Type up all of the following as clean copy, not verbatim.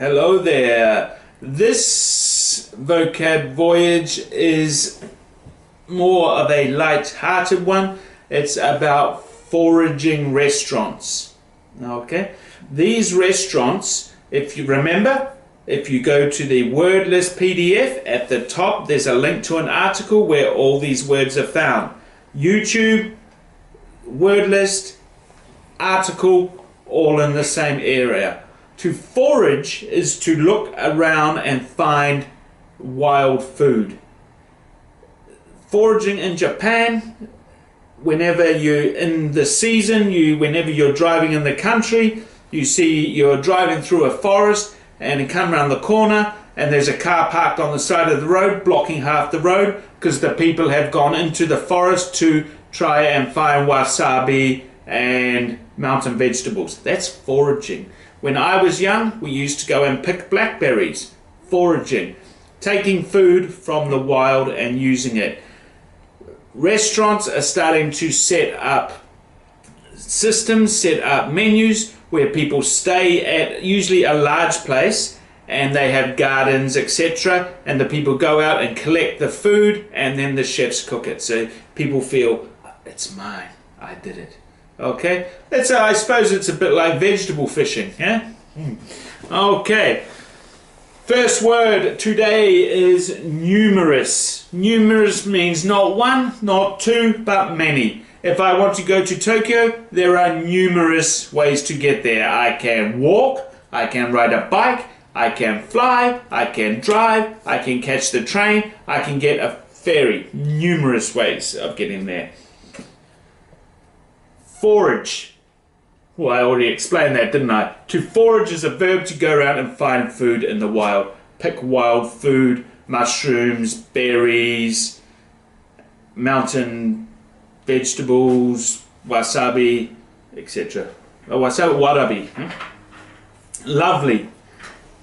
Hello there. This vocab voyage is more of a light-hearted one. It's about foraging restaurants. Okay, these restaurants, if you remember, if you go to the word list PDF, at the top there's a link to an article where all these words are found. YouTube, word list, article, all in the same area. To forage is to look around and find wild food. Foraging in Japan, whenever you're in the season, whenever you're driving in the country, you're driving through a forest and you come around the corner and there's a car parked on the side of the road blocking half the road because the people have gone into the forest to try and find wasabi and mountain vegetables. That's foraging. When I was young, we used to go and pick blackberries. Foraging. Taking food from the wild and using it. Restaurants are starting to set up systems, set up menus where people stay at usually a large place and they have gardens, etc. And the people go out and collect the food and then the chefs cook it. So people feel, it's mine, I did it. Okay, I suppose it's a bit like vegetable fishing, yeah? Okay, first word today is numerous. Numerous means not one, not two, but many. If I want to go to Tokyo, there are numerous ways to get there. I can walk, I can ride a bike, I can fly, I can drive, I can catch the train, I can get a ferry. Numerous ways of getting there. Forage. Well, I already explained that, didn't I? To forage is a verb to go around and find food in the wild. Pick wild food, mushrooms, berries, mountain vegetables, wasabi, etc. Oh, warabi. Lovely.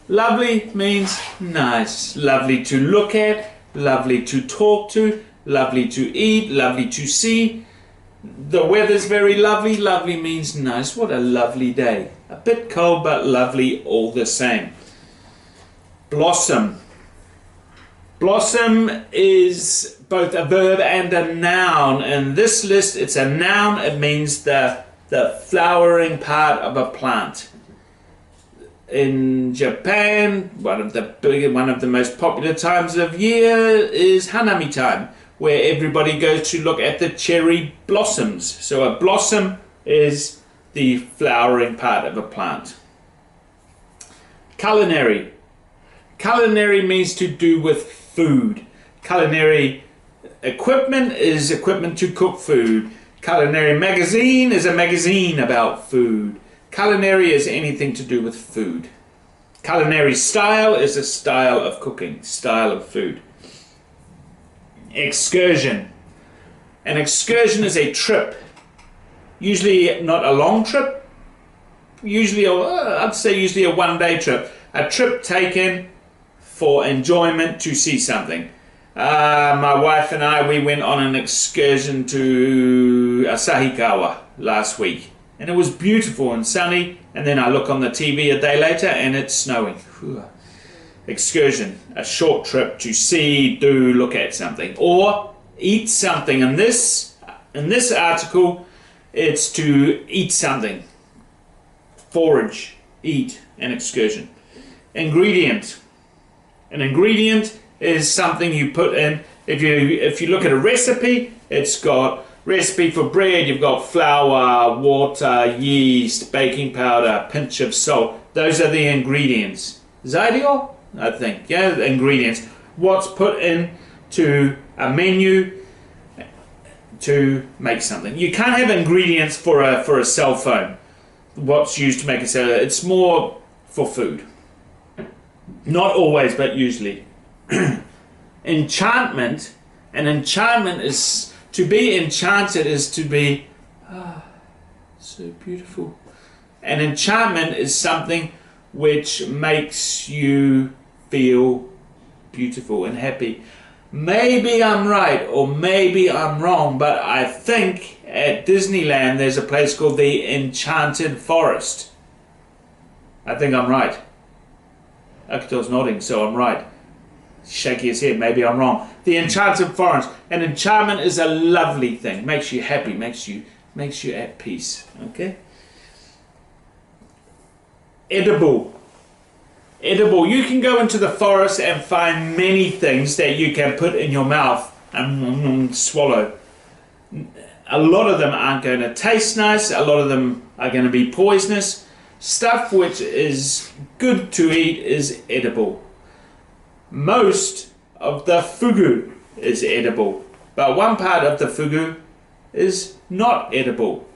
Lovely means nice. Lovely to look at, lovely to talk to, lovely to eat, lovely to see. The weather's very lovely. Lovely means nice. What a lovely day. A bit cold but lovely all the same. Blossom. Blossom is both a verb and a noun. In this list it's a noun. It means the flowering part of a plant. In Japan, one of the most popular times of year is Hanami time, where everybody goes to look at the cherry blossoms. So a blossom is the flowering part of a plant. Culinary. Culinary means to do with food. Culinary equipment is equipment to cook food. Culinary magazine is a magazine about food. Culinary is anything to do with food. Culinary style is a style of cooking, style of food. Excursion. An excursion is a trip. Usually not a long trip. I'd say usually a one-day trip. A trip taken for enjoyment to see something. My wife and I, we went on an excursion to Asahikawa last week. And it was beautiful and sunny. And then I look on the TV a day later and it's snowing. Whew. Excursion, a short trip to see, do, look at something, or eat something. In this article, it's to eat something. Forage, eat, an excursion. Ingredient. An ingredient is something you put in. If you look at a recipe, it's got recipe for bread. You've got flour, water, yeast, baking powder, pinch of salt. Those are the ingredients. Zaidio? I think, yeah, the ingredients. What's put into a menu to make something. You can't have ingredients for a cell phone. What's used to make a cell phone. It's more for food. Not always, but usually. Enchantment. An enchantment is to be enchanted is to be so beautiful. An enchantment is something which makes you feel beautiful and happy. Maybe I'm right or maybe I'm wrong, but I think at Disneyland there's a place called the Enchanted Forest. I think I'm right. Akito's nodding, so I'm right. Shaking his head, maybe I'm wrong. The enchanted forest. An enchantment is a lovely thing. Makes you happy, makes you at peace. Okay? Edible. Edible. You can go into the forest and find many things that you can put in your mouth and swallow. A lot of them aren't going to taste nice. A lot of them are going to be poisonous. Stuff which is good to eat is edible. Most of the fugu is edible, but one part of the fugu is not edible.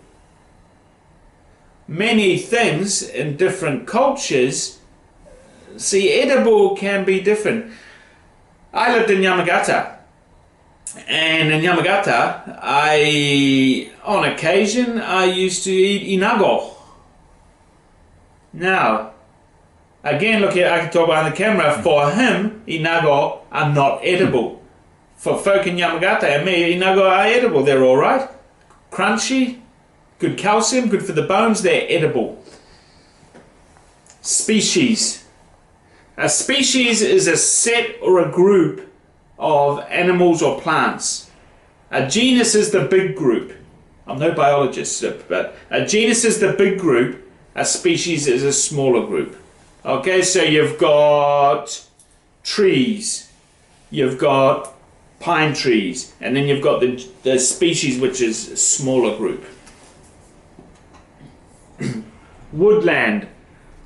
Many things in different cultures, see, edible can be different. I lived in Yamagata, and in Yamagata, on occasion, I used to eat inago. Now, again, look at Akito behind the camera. For him, inago are not edible. For folk in Yamagata and me, inago are edible. They're all right. Crunchy, good calcium, good for the bones. They're edible. Species. A species is a set or a group of animals or plants. A genus is the big group. I'm no biologist, but a genus is the big group. A species is a smaller group. Okay, so you've got trees, you've got pine trees, and then you've got the species, which is a smaller group. Woodland.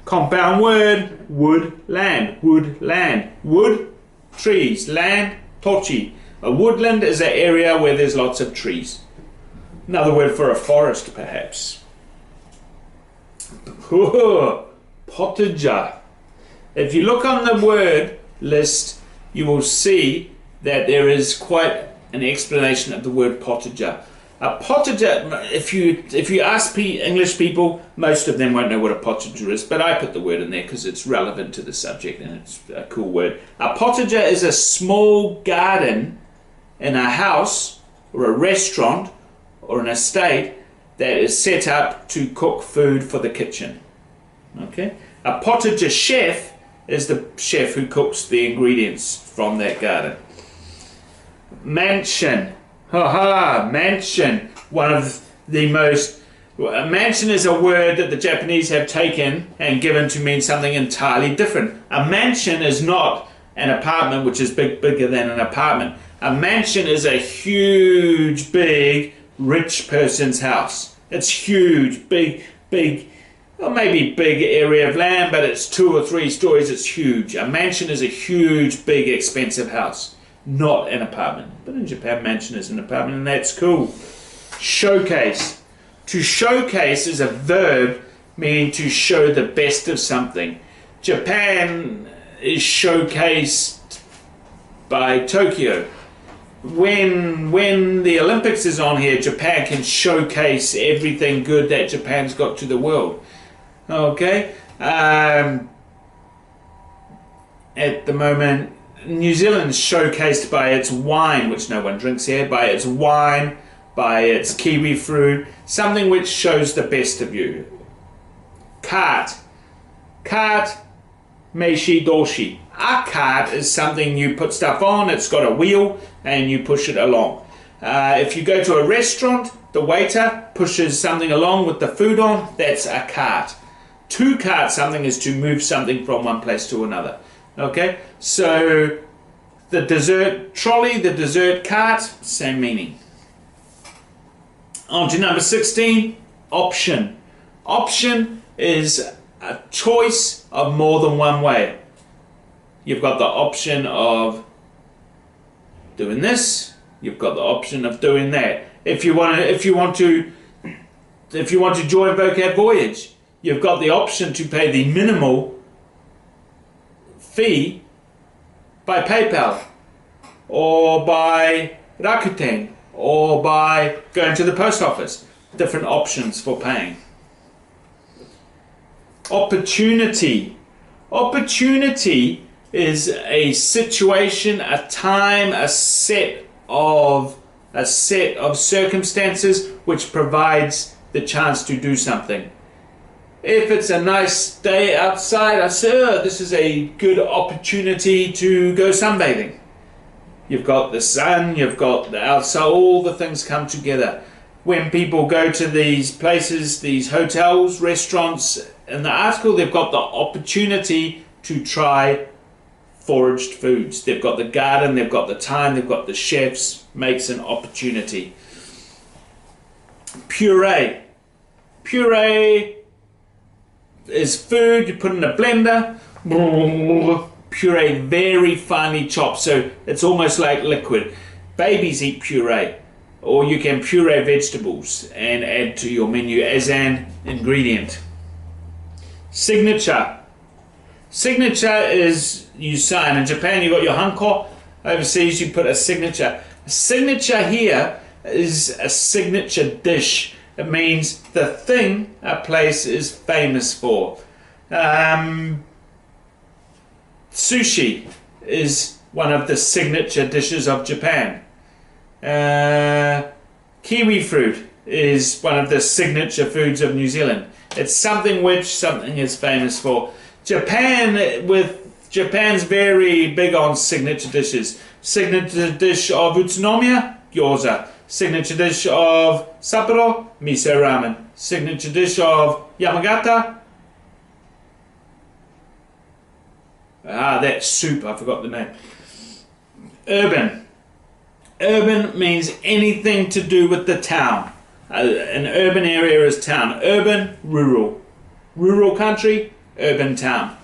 Compound word, woodland. Woodland. Wood, trees. Land, tochi. A woodland is an area where there's lots of trees. Another word for a forest, perhaps. Potager. If you look on the word list, you will see that there is quite an explanation of the word potager. A potager, if you ask English people, most of them won't know what a potager is, but I put the word in there because it's relevant to the subject and it's a cool word. A potager is a small garden in a house or a restaurant or an estate that is set up to cook food for the kitchen. Okay? A potager chef is the chef who cooks the ingredients from that garden. Mansion. Mansion. One of the most... Mansion is a word that the Japanese have taken and given to mean something entirely different. A mansion is not an apartment which is bigger than an apartment. A mansion is a huge, big, rich person's house. It's huge, big, well, maybe big area of land, but it's 2 or 3 stories. It's huge. A mansion is a huge, big, expensive house, not an apartment. But in Japan, mansion is an apartment, and that's cool. Showcase. To showcase is a verb meaning to show the best of something. Japan is showcased by Tokyo. When the Olympics is on here, Japan can showcase everything good that Japan's got to the world. Okay? At the moment, New Zealand's showcased by its wine, which no one drinks here, by its wine, by its kiwi fruit, something which shows the best of you. Cart. Cart, meishi doshi. A cart is something you put stuff on, it's got a wheel, and you push it along. If you go to a restaurant, the waiter pushes something along with the food on, that's a cart. To cart something is to move something from one place to another. Okay, so the dessert trolley, the dessert cart, same meaning. On to number 16, option. Option is a choice of more than one way. You've got the option of doing this. You've got the option of doing that. If you want to join Vocab Voyage, you've got the option to pay the minimal fee by PayPal or by Rakuten or by going to the post office. Different options for paying. Opportunity. Opportunity is a situation, a time, a set of circumstances which provides the chance to do something. If it's a nice day outside, I say, oh, this is a good opportunity to go sunbathing. You've got the sun, you've got the outside, all the things come together. When people go to these places, these hotels, restaurants, in the article, they've got the opportunity to try foraged foods. They've got the garden, they've got the time, they've got the chefs. Makes an opportunity. Puree. Puree is food you put in a blender. Puree very finely chopped, so it's almost like liquid. Babies eat puree, or you can puree vegetables and add to your menu as an ingredient. Signature. Signature is you sign. In Japan you got your hanko. Overseas you put a signature. A signature here is a signature dish. It means the thing a place is famous for. Sushi is one of the signature dishes of Japan. Kiwi fruit is one of the signature foods of New Zealand. It's something which something is famous for. Japan's very big on signature dishes. Signature dish of Utsunomiya, gyoza. Signature dish of Sapporo, miso ramen. Signature dish of Yamagata, that soup, I forgot the name. Urban. Urban means anything to do with the town. An urban area is town. Urban, rural. Rural country, urban town.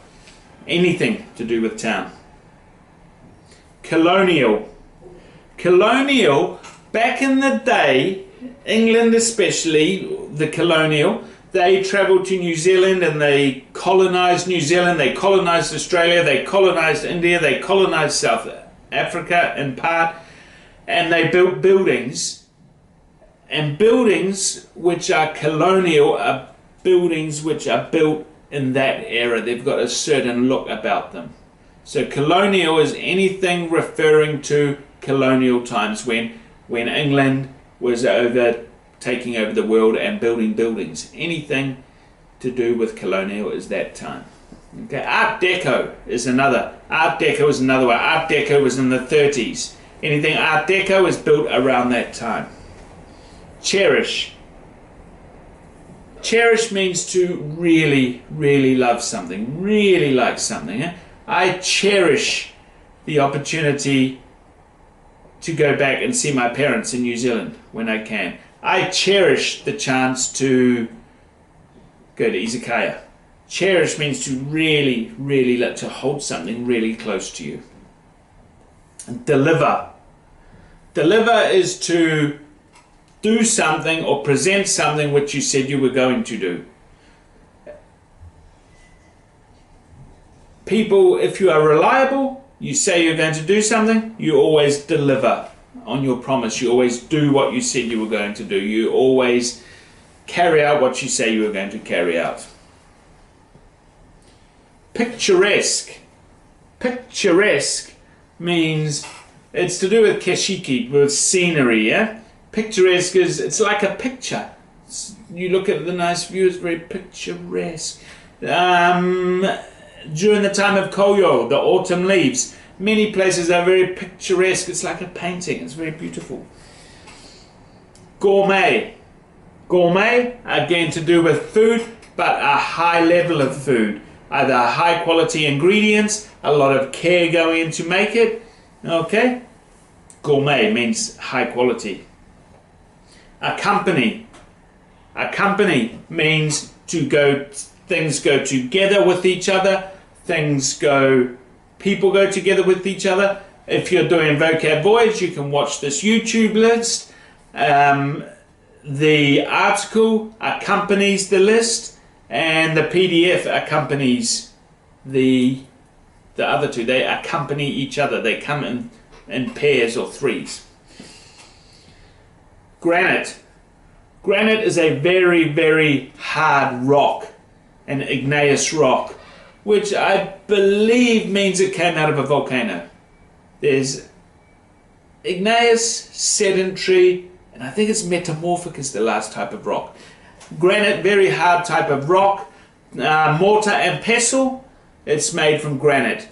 Anything to do with town. Colonial. Colonial, back in the day, England especially, the colonial, they travelled to New Zealand and they colonised New Zealand, they colonised Australia, they colonised India, they colonised South Africa in part, and they built buildings. And buildings which are colonial are buildings which are built in that era. They've got a certain look about them. So colonial is anything referring to colonial times when England was taking over the world and building buildings. Anything to do with colonial is that time. Okay, Art Deco is another. Art Deco is another one. Art Deco was in the 30s. Anything Art Deco is built around that time. Cherish. Cherish means to really, really love something, really like something. I cherish the opportunity to go back and see my parents in New Zealand when I can. I cherish the chance to go to izakaya. Cherish means to really, really like to hold something really close to you. And deliver. Deliver is to do something or present something which you said you were going to do. People, if you are reliable, you say you're going to do something, you always deliver on your promise. You always do what you said you were going to do. You always carry out what you say you were going to carry out. Picturesque. Picturesque means it's to do with keshiki, with scenery, yeah? Picturesque is, it's like a picture. You look at the nice view, it's very picturesque. During the time of koyo, the autumn leaves, many places are very picturesque. It's like a painting. It's very beautiful. Gourmet. Gourmet, again to do with food, but a high level of food. Either high quality ingredients, a lot of care going in to make it. Okay? Gourmet means high quality. Accompany. Accompany means to go, things go together with each other. People go together with each other. If you're doing vocab voyage, you can watch this YouTube list. The article accompanies the list, and the PDF accompanies the other two. They accompany each other. They come in pairs or threes. Granite. Granite is a very, very hard rock, an igneous rock, which I believe means it came out of a volcano. There's igneous, sedentary, and I think it's metamorphic is the last type of rock. Granite, very hard type of rock. mortar and pestle, it's made from granite.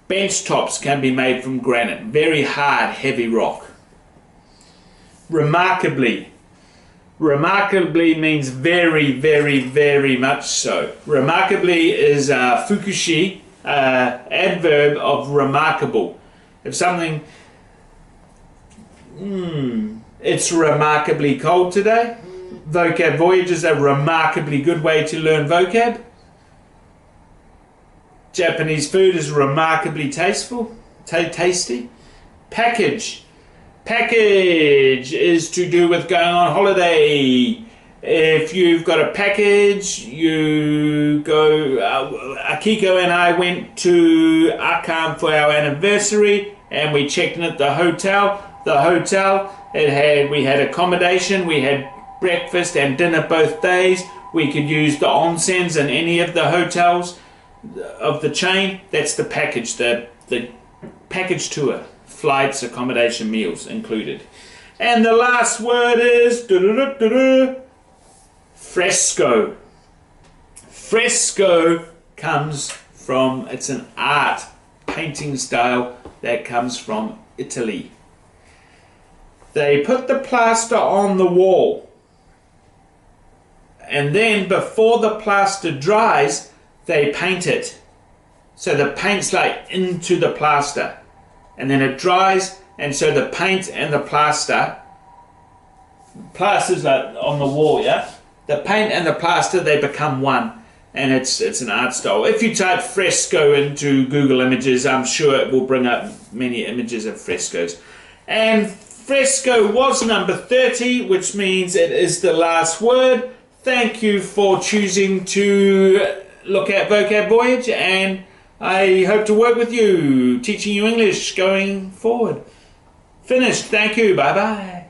Bench tops can be made from granite. Very hard, heavy rock. Remarkably. Remarkably means very, very, very much so. Remarkably is a fukushi, adverb of remarkable. If something, it's remarkably cold today. Vocab Voyage is a remarkably good way to learn vocab. Japanese food is remarkably tasty. Package. Package is to do with going on holiday. If you've got a package, you go. Akiko and I went to Akan for our anniversary, and we checked in at the hotel. The hotel, we had accommodation, we had breakfast and dinner both days. We could use the onsens in any of the hotels of the chain. That's the package, the package tour. Flights, accommodation, meals included. And the last word is fresco. Fresco comes from, it's an art, painting style that comes from Italy. They put the plaster on the wall, and then before the plaster dries, they paint it. So the paint's like into the plaster, and then it dries, and so the paint and the plaster's like on the wall, yeah? The paint and the plaster, they become one, and it's an art style. If you type fresco into Google Images, I'm sure it will bring up many images of frescoes. And fresco was number 30, which means it is the last word. Thank you for choosing to look at Vocab Voyage, and I hope to work with you, teaching you English going forward. Finished. Thank you. Bye-bye.